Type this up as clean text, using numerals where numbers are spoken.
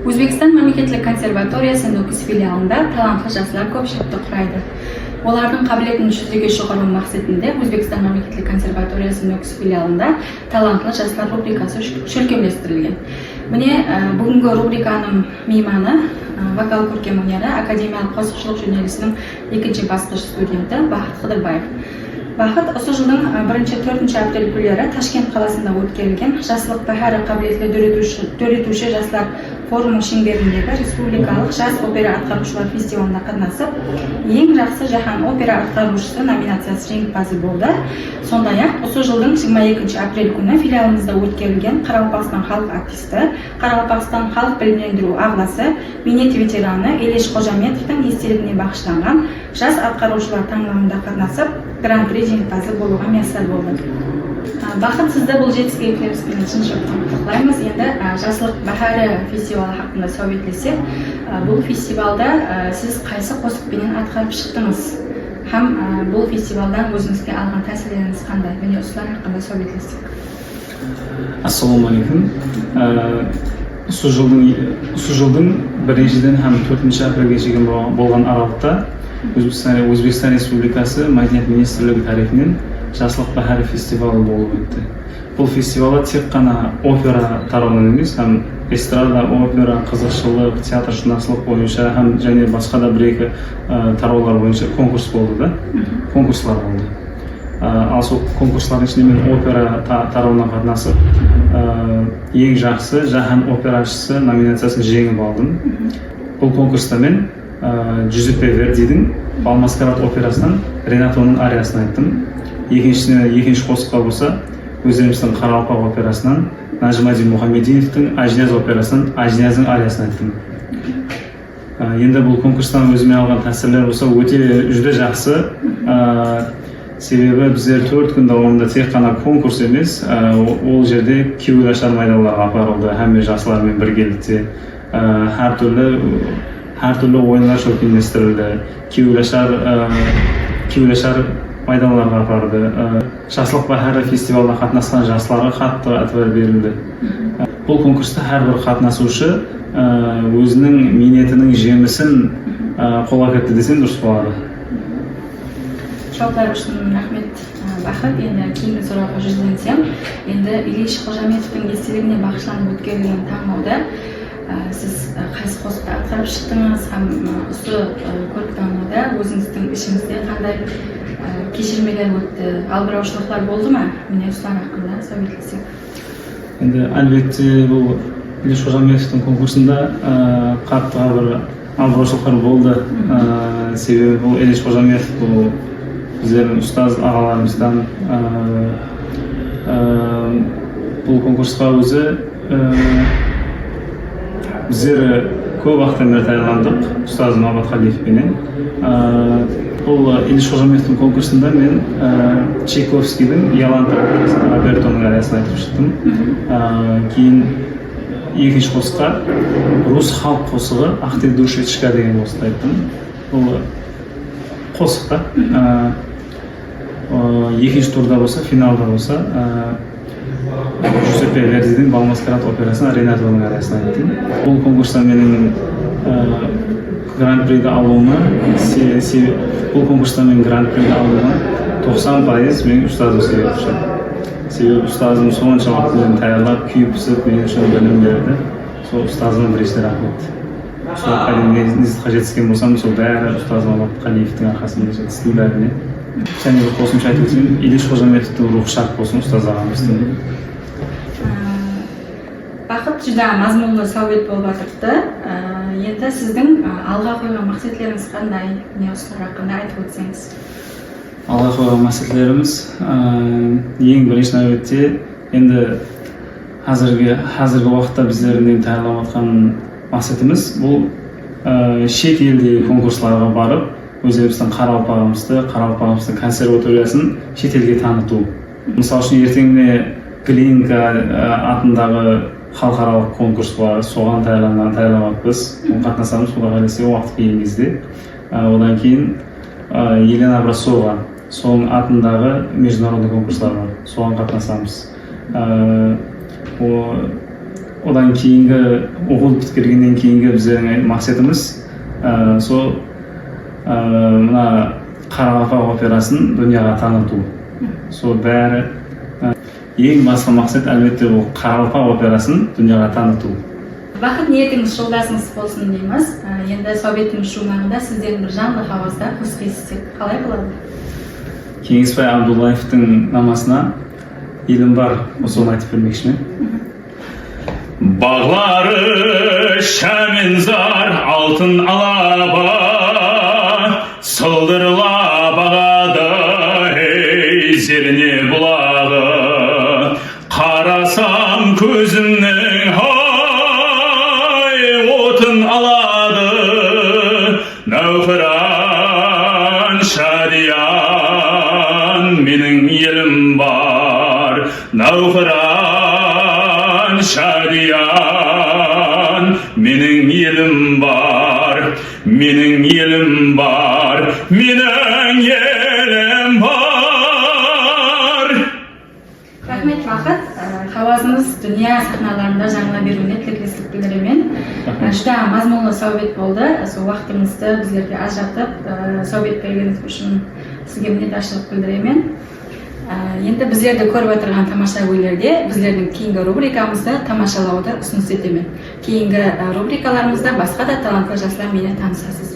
Өзбекстан мемлекеттік консерваториясы Нукус филиалында талантлы жастар көпшілікті құрайды. Олардың қабілетін жүзеге шығару мақсатында Өзбекстан мемлекеттік консерваториясы Нукус филиалында талантлы жастар рубрикасы шөркемлестірілген. Міне бүгінгі рубриканың мейманы вокал көркем өнері академиялық қосықшылық жөнелісінің 2-ші басқыш студенті Бақыт Қыдырбаев. Бақыт осы жылдың 1-4 апрель күндері Ташкент қаласында өткерілген Жасылық бәһәрі қабілетлі дөретуші жастар форумы шеңберіндегі республикалық жас опера атқарушылар фестивалына қатынасып, ең жақсы жаһан опера атқарушысы номинациясы жеңімпазы болды. Сондай-ақ осы жылдың 22 апрель күні филиалымызда өткерілген Қарақалпақстан халық артисті, Қарақалпақстан халық білімдендіру ағласы, Минет ветераны Елеш Қожаметовтың естелігіне бағышталған жас атқарушылар таңдауында қатынасып, гран-при жеңімпазы болуға мәсәл болды. Бақыт, сізді бұл жетістіктеріңізбен шын жүректен құттықтаймыз. Енді Жасылық бәһәрі фестивалы хақында сөйлесек, бұл фестивалда сіз қайсы қосықпенен атқарып шықтыңыз? Һәм бұл фестивалдан өзіңізге алған тәсілдеріңіз қандай? Міне осылар хақында сөйлесек. Ассалаумағалейкум. Осы жылдың 1-ден һәм 4 апрельге шейін болған аралықта Өзбекстан Республикасы Мәдениет министрлігі тарапынан Жасылық бәһәрі фестивалы болып өтті. Бұл фестивалда тек қана опера тарауынан емес, һәм эстрада, опера, қызықшылық, театр шынашылық бойынша, һәм және басқа да бір-екі тараулар бойынша конкурс болды да, конкурслар болды. Ал сол конкурслардың ішінде мен опера тарауына қатынасып, ең жақсы жаһан операшысы номинациясын жеңіп алдым. Бұл конкурста мен Джузеппе Вердидің Балмаскарад операсынан Ренатоның ариясын айттым. Екінші қосыққа болса, өздеріміздің Қарақалпақ операсынан Нажмади Мұхамедиевтің Ажняз операсынан Ажняздың ариясын айттым. Енді бұл конкурстан өзіме алған тәсірлер болса, өте жүзде жақсы. Себебі біздер 4 күн дауамында тек қана конкурс емес, ол жерде кеуілашар майдаларға апарылды, һәм жасылармен біргелікте әртүрлі ойындар шөркемлестірілді, кеуілашар майданларға апарды. Жасылық бәһәрі фестивалына қатынасқан жастарға қатты әтібар берілді. Бұл конкурста әрбір қатынасушы өзінің минетінің жемісін қолға кетті десем дұрыс болады. Жауаптар үшін рахмет, Бақыт. Енді кейінгі сұраққа жүзленсем, енді Елеш Қожаметовтің естелігіне бағышталып өткерілген таңдауда сіз қайсы қосықты атқарып шықтыңыз, һәм осы көрік-таңдауда өзіңіздің ішіңізде қандай кешірмелер өтті, албыраушылықтар болды ма? Міне осылар хақында сөйлесек. Енді әлбетте бұл Елеш Қожаметовтың конкурсында қатты бір албыраушылықтар болды. Себебі бұл Елеш Қожаметов бұл біздердің ұстаз ағаларымыздан. Бұл конкурсқа өзі біздер көп уақыттан бері дайындалдық ұстазым Абат Қалиевпенен. Бұл Елеш Қожаметовтың конкурсында мен Чайковскийдің Яланта операсының Робертоның ариясын айтып шықтым. Кейін екінші қосыққа Рус халық қосығы Ақтек Душечка деген қосықты айттым. Бұл қосықта екінші турда болса, финалда болса Джузеппе Вердидің Балмаскарад операсына Ренатоның ариясын айттым. Бұл конкурста менің гран-приді алуыма, бұл конкурста мен гран-приді алуыма 90% мен ұстазым себеп шығады. Себебі ұстазым сонша уақытын таярлап, күйіп-пісіп, мен үшін білім берді. Сол ұстазыма бірінші рахмет. Сол қадеміңізді жетіскен болсам, сол бәрі ұстазым Абат Қалиевтің арқасында жетістің бәріне. Және бір қосымша айтып өтсем, Елеш Қожаметовтың рухы шат болсын ұстаз ағамыздың. Бақыт, жүзі мазмұнлы сәулет болып жатырды. Енді сіздің алға қойған мақсатларыңыз қандай? Не осылар хақында айтып өтсеңіз? Алға қойған мақсатларымыз ең бірінші нәубетте енді қазіргі уақытта біздердің даярлап жатқан мақсатымыз бұл шет елдегі конкурсларға барып, өзіміздің Қарақалпағымыздың консерваториясын шетелге таныту. Мысалы үшін ертеңіне Глинка атындағы халықаралық конкурс бар, соған даярланғанбыз. Қатынасамыз, соға келесе уақыт келген кезде. Одан кейін Елена Образцова, соның атындағы международный конкурслар бар, соған қатынасамыз. одан кейінгі оқу біткергеннен кейінгі біздердің мақсатымыз сол мына Қарақалпақ операсын дүнияға таныту. Сол бәрі ең басты мақсат әлбетте ол Қарақалпақ операсын дүнияға таныту. Бақыт ниетіңіз жолдасыңыз болсын дейміз. Енді советтің журналында сіздердің бір жанды хабарда көрсетесіздер. Қалай болады? Кеңесбай Абдуллаевтың намасына елім бар, осыны айтып бермекшімін. Бағлары шәмензар алтын алаба, сылдырла бағады, ей зеріне бұлағы. Қарасам көзімнің отын алады, науқыран шадиян менің елім бар. Науқыран шадиян менің елім бар. Менің елім бар. Менің елім бар. Рахмет Бақыт. Хавасыңыз дүния сахналарында жаңыла беруіне тілектестік білдіремін. Жүда мазмұнлы совет болды. Сол уақытыңызды біздерге ажыратып, совет бергеніңіз үшін сізге minnetdarchilik білдіремін. Енді біздерді көріп отырған тамаша өйлерде біздердің кейінгі рубрикамызды тамашалауды ұсыныс етемін. Кейінгі рубрикаларымызда басқа да талантты жастармен танысасыз.